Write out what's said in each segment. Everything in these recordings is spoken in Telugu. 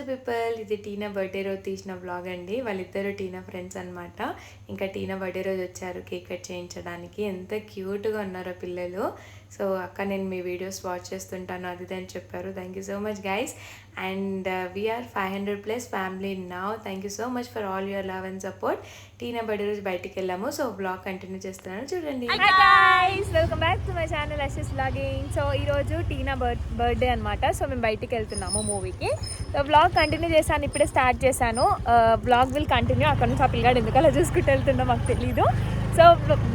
నమస్తే పీపుల్, ఇది టీనా బర్త్డే రోజు తీసిన బ్లాగ్ అండి. వాళ్ళిద్దరు టీనా ఫ్రెండ్స్ అనమాట. ఇంకా టీనా బర్త్డే రోజు వచ్చారు కేక్ కట్ చేయించడానికి. ఎంత క్యూట్గా ఉన్నారో పిల్లలు. సో అక్క నేను మీ వీడియోస్ వాచ్ చేస్తుంటాను అది అని చెప్పారు. Thank you so much guys. And we're 500+ family now. Thank you so much for all your love and support. Tina birthday రోజు బయటికి వెళ్ళాము. సో బ్లాగ్ కంటిన్యూ చేస్తున్నాను, చూడండి. Welcome back to my channel Ashish vlogging. So ఈరోజు టీనా బర్త్డే అనమాట. సో మేము బయటికి వెళ్తున్నాము మూవీకి. సో వ్లాగ్ కంటిన్యూ చేశాను, ఇప్పుడే స్టార్ట్ చేశాను. Vlog will continue. అక్కడ నుంచి ఆ పిల్లగాడు ఎందుకు అలా చూసుకుంటూ వెళ్తుందో మాకు తెలీదు. So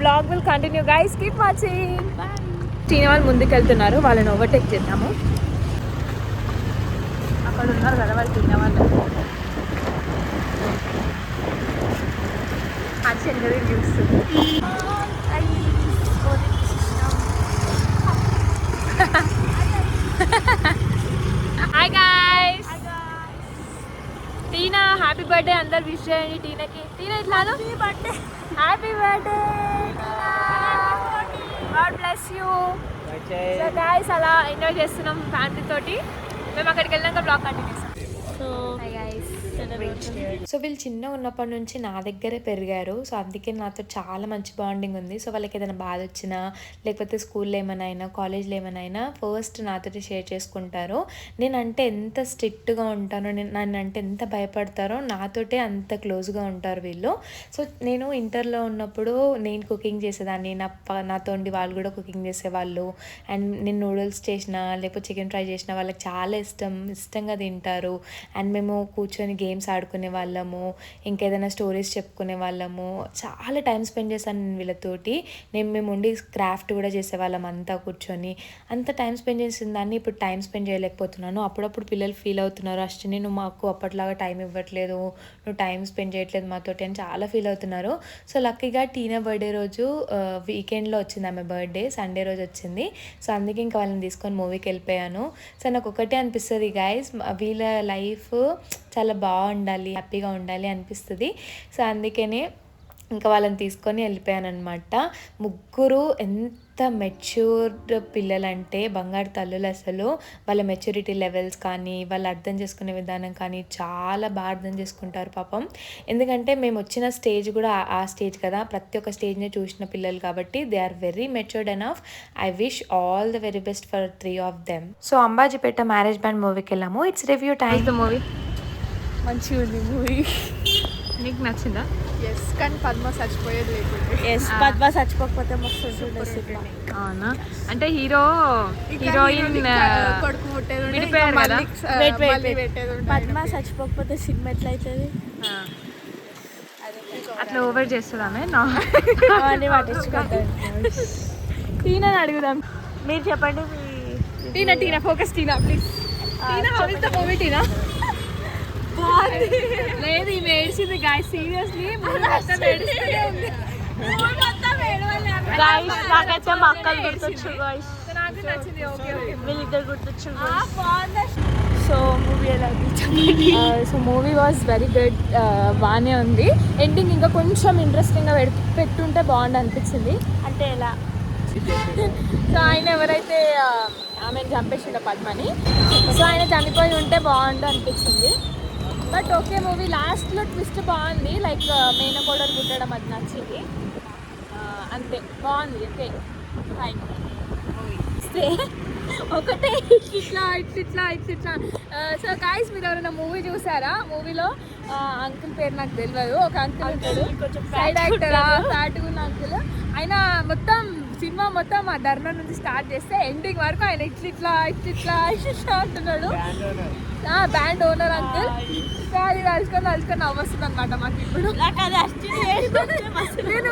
vlog will continue guys, keep watching. Tina వాళ్ళు ముందుకు వెళ్తున్నారు, వాళ్ళని ఓవర్టేక్ చేద్దాము. అక్కడ ఉన్నారు కదా వాళ్ళు టీనా వాళ్ళు. అచ్చంగా చూస్తుంది. హాయ్ గాయ్స్, టీనా హ్యాపీ బర్త్డే. అందరు విష్ చేయండి టీనాకి. టీనా ఇట్లా happy birthday, God bless you. So guys అలా ఎంజాయ్ చేస్తున్నాం ఫ్యామిలీ తోటి. మేము అక్కడికి వెళ్ళాక బ్లాగ్ కంటిన్యూ చేస్తాం. సో వీళ్ళు చిన్న ఉన్నప్పటి నుంచి నా దగ్గరే పెరిగారు. సో అందుకే నాతో చాలా మంచి బాండింగ్ ఉంది. సో వాళ్ళకి ఏదైనా బాధ వచ్చినా, లేకపోతే స్కూల్లో ఏమైనా అయినా, కాలేజ్లో ఏమైనా అయినా ఫస్ట్ నాతో షేర్ చేసుకుంటారు. నేనంటే ఎంత స్ట్రిక్ట్గా ఉంటానో, నన్ను అంటే ఎంత భయపడతారో, నాతోటే అంత క్లోజ్గా ఉంటారు వీళ్ళు. సో నేను ఇంటర్లో ఉన్నప్పుడు నేను కుకింగ్ చేసేదాన్ని, నాతో ఉండి వాళ్ళు కూడా కుకింగ్ చేసేవాళ్ళు. అండ్ నేను నూడిల్స్ చేసిన, లేకపోతే చికెన్ ఫ్రై చేసిన వాళ్ళకి చాలా ఇష్టంగా తింటారు. అండ్ మేము కూర్చొని గేమ్స్ ఆడుకునే వాళ్ళము, ఇంకేదైనా స్టోరీస్ చెప్పుకునే వాళ్ళము. చాలా టైం స్పెండ్ చేశాను నేను వీళ్ళతోటి. మేము ఉండి క్రాఫ్ట్ కూడా చేసేవాళ్ళం అంతా కూర్చొని. అంత టైం స్పెండ్ చేసిన దాన్ని ఇప్పుడు టైం స్పెండ్ చేయలేకపోతున్నాను. అప్పుడప్పుడు పిల్లలు ఫీల్ అవుతున్నారు, అశ్విని నువ్వు మాకు అప్పట్లాగా టైం ఇవ్వట్లేదు, నువ్వు టైం స్పెండ్ చేయట్లేదు మాతోటి అని చాలా ఫీల్ అవుతున్నారు. సో లక్కీగా టీనా బర్త్డే రోజు వీకెండ్లో వచ్చింది ఆమె బర్త్డే, సండే రోజు వచ్చింది. సో అందుకే ఇంకా వాళ్ళని తీసుకొని మూవీకి వెళ్ళిపోయాను. సో నాకు ఒకటే అనిపిస్తుంది గైస్, వీళ్ళ లైఫ్ చాలా బాగుండాలి, హ్యాపీగా ఉండాలి అనిపిస్తుంది. సో అందుకనే ఇంకా వాళ్ళని తీసుకొని వెళ్ళిపోయాను అనమాట. ముగ్గురు ఎంత మెచ్యూర్డ్ పిల్లలంటే బంగారు తల్లులు. అసలు వాళ్ళ మెచ్యూరిటీ లెవెల్స్ కానీ, వాళ్ళు అర్థం చేసుకునే విధానం కానీ చాలా బాగా అర్థం చేసుకుంటారు పాపం. ఎందుకంటే మేము వచ్చిన స్టేజ్ కూడా ఆ స్టేజ్ కదా, ప్రతి ఒక్క స్టేజ్ని చూసిన పిల్లలు కాబట్టి they are very matured enough. I wish all the very best for 3 of them. So Ambajipeta marriage band మూవీకి వెళ్ళాము. It's review time. The movie మంచిగా ఉంది. మూవీ నీకు నచ్చిందా? ఎస్, కానీ పద్మ చచ్చిపోయేది లేకుంటే. ఎస్, పద్మ చచ్చిపోకపోతే మస్తు ఉంటుంది. అవునా? అంటే హీరోయిన్ కొడుకు పుట్టేది విడిపోయారు కదా. పద్మ చచ్చిపోకపోతే సినిమా ఎట్లా అవుతుంది? అట్లా ఓవర్ చేస్తుందామే అవన్నీ పట్టించుకుంటాను. టీనాని అడుగుదాం. మీరు చెప్పండి. టీనా ఫోకస్. Tina please. మూవీ టీనా లేదు, ఈమె ఏడ్చింది గాయస్. సీరియస్లీ నాకైతే మా అక్కలు గుర్తొచ్చు గాయస్. నాకు నచ్చింది. ఓకే వీళ్ళిద్దరు గుర్తొచ్చు. సో మూవీ ఎలా అనిపించింది? So movie was very good. బాగానే ఉంది. ఎండింగ్ ఇంకా కొంచెం ఇంట్రెస్టింగ్గా పెట్టుంటే బాగుండు అనిపించింది. అంటే ఎలా? సో ఆయన ఎవరైతే ఆమెను చంపేసిండ పద్మని, సో ఆయన చనిపోయి ఉంటే బాగుండు అనిపించింది. బట్ ఓకే మూవీ లాస్ట్లో ట్విస్ట్ బాగుంది. లైక్ మేనకోడలు పుట్టడం అది నచ్చింది. అంతే, బాగుంది. Okay fine. ఒకటే ఇట్లా. సో గాయ్స్, మీరు ఎవరైనా మూవీ చూసారా? మూవీలో అంకుల్ పేరు నాకు తెలియదు. ఒక అంకుల్ ఉంటాడు, సైడ్ యాక్టర్, ఫ్యాట్గా ఉన్న అంకుల్. ఆయన మొత్తం సినిమా మొత్తం ఆ ధర్నా నుంచి స్టార్ట్ చేస్తే ఎండింగ్ వరకు ఆయన ఇట్లా అంటున్నాడు. Band owner uncle. సో అది తలుచుకొని నవ్వొస్తుంది అనమాట మాకు ఇప్పుడు. నేను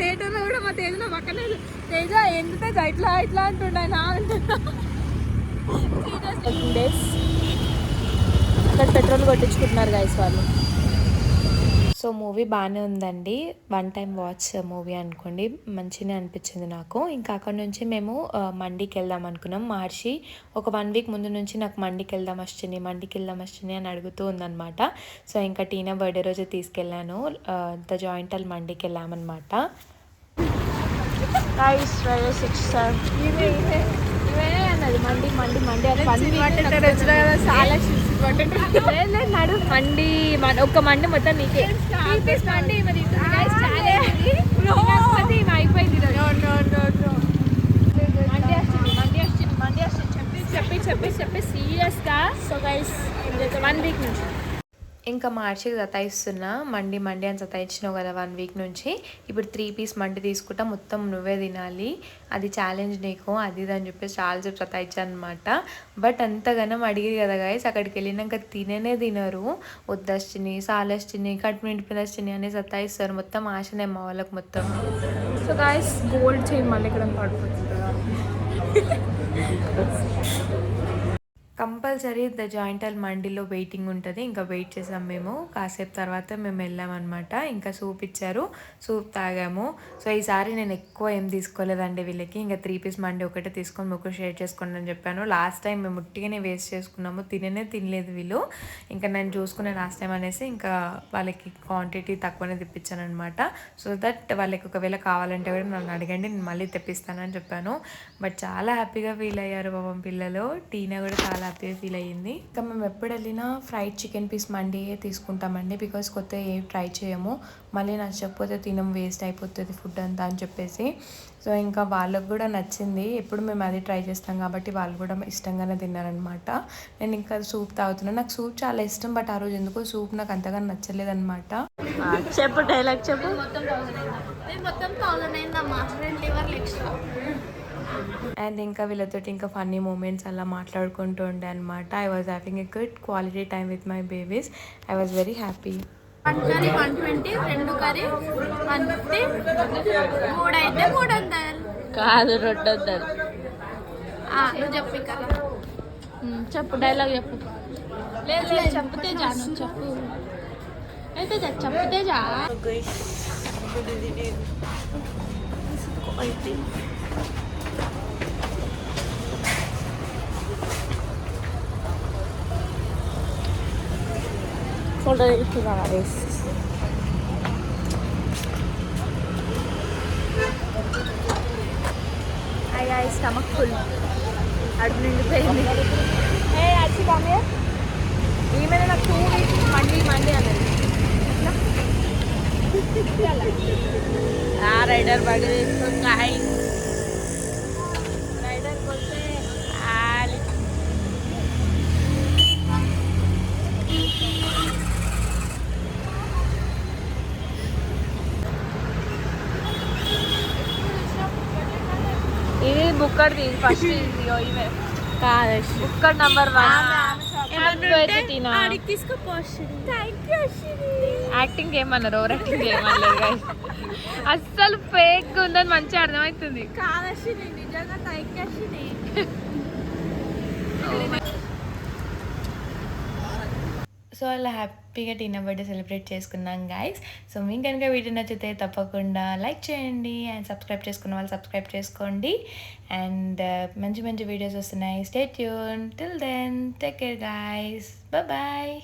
థియేటర్లో కూడా మా తేజలో పక్కనే తేజ ఎంత ఇట్లా అంటుండే ఆయన. డేస్ ఇక్కడ పెట్రోల్ కొట్టించుకుంటున్నారు గైస్ వాళ్ళు. సో మూవీ బాగానే ఉందండి. 1 time వాచ్ మూవీ అనుకోండి, మంచిగా అనిపించింది నాకు. ఇంకా అక్కడ నుంచి మేము మండికి వెళ్దాం అనుకున్నాం. మహర్షి ఒక 1 week ముందు నుంచి నాకు మండికి వెళ్దాం అశ్విని అని అడుగుతూ ఉందన్నమాట. సో ఇంకా టీనా బర్త్డే రోజు తీసుకెళ్ళాను. ద జాయింటల్ మండికి వెళ్ళామన్నమాట. అన్నది మండి మండి మండి అది చాలా లేదు నడు మండి ఒక్క మండి మొత్తం నీకే మండి మరి అయిపోయింది మండి వస్తుంది చెప్పి సీరియస్గా. సో గైస్ 1 వీక్ నుంచి ఇంకా మార్చికి సతాయిస్తున్నా, మండి మండి అని సతాయించినావు కదా 1 వీక్ నుంచి. ఇప్పుడు 3 పీస్ మండి తీసుకుంటా, మొత్తం నువ్వే తినాలి, అది ఛాలెంజ్ నీకు, అది ఇది అని చెప్పేసి చాలాసేపు సతాయించాను అనమాట. బట్ అంతగానం అడిగి కదా గైస్, అక్కడికి వెళ్ళినాక తినరు. వద్దొచ్చిని సాలొచ్చిని కడుపు నిండిపోయినొచ్చిని అని సతాయిస్తారు. మొత్తం ఆశనే మా వాళ్ళకి మొత్తం. సో గైస్ గోల్డ్ చైన్ మళ్ళీ ఇక్కడ పడిపోతుందా? కంపల్సరీ ద జాయింటల్ మండిలో వెయిటింగ్ ఉంటుంది. ఇంకా వెయిట్ చేసాం మేము, కాసేపు తర్వాత మేము వెళ్ళామన్నమాట. ఇంకా సూప్ ఇచ్చారు, సూప్ తాగాము. సో ఈసారి నేను ఎక్కువ ఏం తీసుకోలేదండి వీళ్ళకి, ఇంకా 3 పీస్ మండి ఒకటే తీసుకొని ముగ్గురు షేర్ చేసుకోండి అని చెప్పాను. లాస్ట్ టైం మేము ఉట్టిగానే వేస్ట్ చేసుకున్నాము, తినలేదు వీళ్ళు. ఇంకా నేను చూసుకునే లాస్ట్ టైం అనేసి ఇంకా వాళ్ళకి క్వాంటిటీ తక్కువనే తెప్పించాను అనమాట. సో దట్ వాళ్ళకి ఒకవేళ కావాలంటే కూడా నన్ను అడగండి, నేను మళ్ళీ తెప్పిస్తానని చెప్పాను. బట్ చాలా హ్యాపీగా ఫీల్ అయ్యారు పాపం పిల్లలు. టీనా కూడా చాలా హ్యాపీగా ఫీల్ అయ్యింది. ఇంకా మేము ఎప్పుడు వెళ్ళినా ఫ్రైడ్ చికెన్ పీస్ మండియే తీసుకుంటామండి, బికాస్ కొత్త ఏం ట్రై చేయము, మళ్ళీ నచ్చకపోతే తినం, వేస్ట్ అయిపోతుంది ఫుడ్ అంతా అని చెప్పేసి. సో ఇంకా వాళ్ళకు కూడా నచ్చింది, ఎప్పుడు మేము అది ట్రై చేస్తాం కాబట్టి వాళ్ళు కూడా ఇష్టంగానే తిన్నారనమాట. నేను ఇంకా సూప్ తాగుతున్నాను, నాకు సూప్ చాలా ఇష్టం, బట్ ఆ రోజు ఎందుకో సూప్ నాకు అంతగా నచ్చలేదన్నమాట. చెప్పు డైలాగ్ చెప్పు. మొత్తం 1000 అయిందమ్మా, 2 లివర్లు ఎక్స్ట్రా. అండ్ ఇంకా వీళ్ళతోటి ఇంకా ఫన్నీ మూమెంట్స్ అలా మాట్లాడుకుంటూ ఉండే అనమాట. I was having a good quality time with my babies. I was very happy. 1 curry 120, 2 curry 150, 3 అయితే 300. కాదు 200. నువ్వు చెప్పు కదా, చెప్పు డైలాగ్ చెప్పు. లేదు చెప్తే జాను చెప్పు, అయితే చెప్తే జా. ఫోటో తీసుకున్నాను అది. అయ్యా స్టమక్ ఫుల్ అటు నిండిపోయింది. అచ్చి కామే ఈమె నాకు 2 వీక్స్ మండి అన్నది. రైడర్ బాగా తీసుకుంటాయి, రైడర్ కొస్తే ఇది బుక్కర్ది ఫస్ట్ ఇవే కాదు, బుక్కర్ నంబర్ 1 యాక్టింగ్ ఏమన్నారు, ఓవర్ యాక్టింగ్ ఏమన్నారు, అస్సలు ఫేక్ ఉందని మంచిగా అర్థమవుతుంది. సో అలా హ్యాపీగా టీనా బర్త్డే సెలబ్రేట్ చేసుకున్నాం గైస్. సో మీకు కనుక వీడియో నచ్చితే తప్పకుండా లైక్ చేయండి, అండ్ సబ్స్క్రైబ్ చేసుకున్న వాళ్ళు సబ్స్క్రైబ్ చేసుకోండి. అండ్ మంచి మంచి వీడియోస్ వస్తున్నాయి. Stay tune. Till then take care guys, bye.